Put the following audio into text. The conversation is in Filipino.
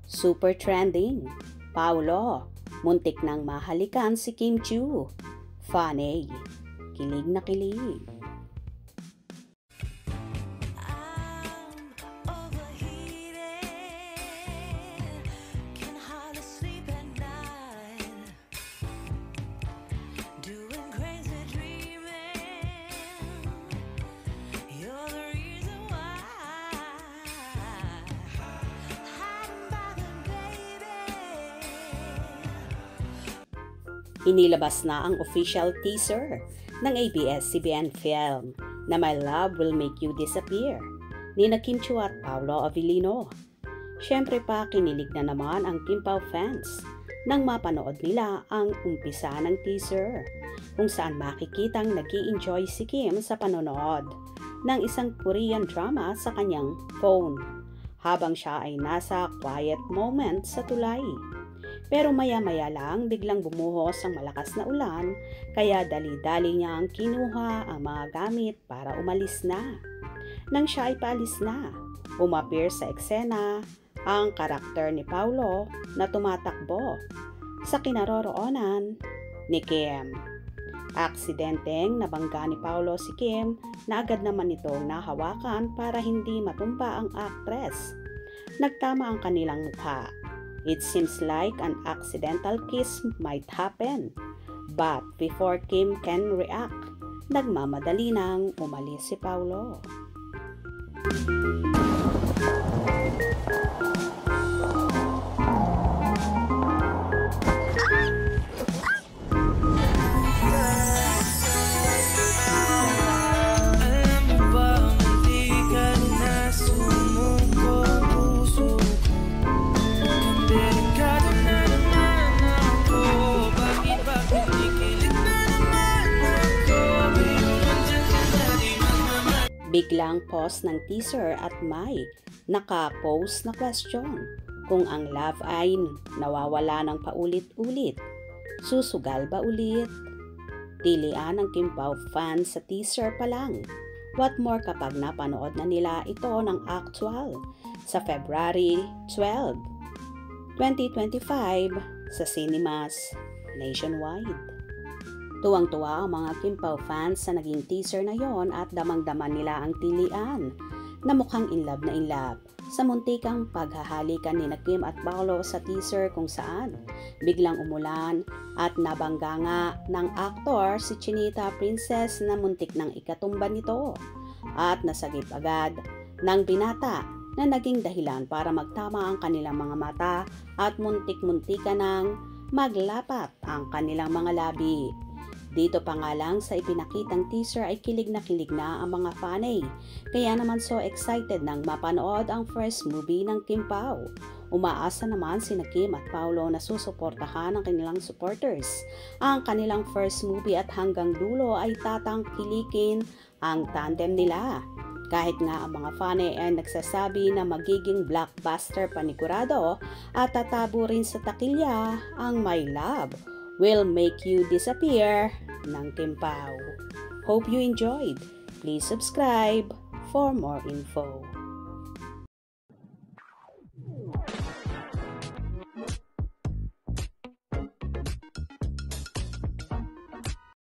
Super trending. Paolo, muntik nang mahalikan si Kim Chiu. Funny. Kilig na kilig. Inilabas na ang official teaser ng ABS-CBN film na My Love Will Make You Disappear ni Kim Chiu at Paolo Avellino. Siyempre pa kinilig na naman ang Kim Pao fans nang mapanood nila ang umpisa ng teaser kung saan makikitang nag-i-enjoy si Kim sa panonood ng isang Korean drama sa kanyang phone habang siya ay nasa quiet moment sa tulay. Pero maya-maya lang biglang bumuhos ang malakas na ulan kaya dali-dali niyang kinuha ang mga gamit para umalis na. Nang siya ay paalis na, umappear sa eksena ang karakter ni Paolo na tumatakbo sa kinaroroonan ni Kim. Aksidenteng nabangga ni Paolo si Kim na agad naman itong nahawakan para hindi matumba ang aktres. Nagtama ang kanilang mukha. It seems like an accidental kiss might happen. But before Kim can react, nagmamadali nang umalis si Paolo. Biglang pause ng teaser at may naka-pose na question kung ang love ay nawawala ng paulit-ulit. Susugal ba ulit? Tilian ng Kim Pao fans sa teaser pa lang. What more kapag napanood na nila ito ng actual sa February 12, 2025 sa cinemas nationwide. Tuwang-tuwa ang mga Kim Pao fans sa naging teaser na yon at damang-daman nila ang tilian na mukhang in love sa muntikang paghahalikan ni Kim at Paolo sa teaser kung saan biglang umulan at nabangga nga ng aktor si Chinita Princess na muntik ng ikatumba nito at nasagip agad ng binata na naging dahilan para magtama ang kanilang mga mata at muntik-muntika ng maglapat ang kanilang mga labi. Dito pa nga lang sa ipinakitang teaser ay kilig na ang mga fanay. Kaya naman so excited nang mapanood ang first movie ng Kim Pao. Umaasa naman sina Kim at Paolo na susuportahan ng kanilang supporters ang kanilang first movie at hanggang dulo ay tatangkilikin ang tandem nila. Kahit nga ang mga fanay ay nagsasabi na magiging blockbuster panigurado at tatabo rin sa takilya ang My Love Will Make You Disappear ng Kim Pao. Hope you enjoyed. Please subscribe for more info.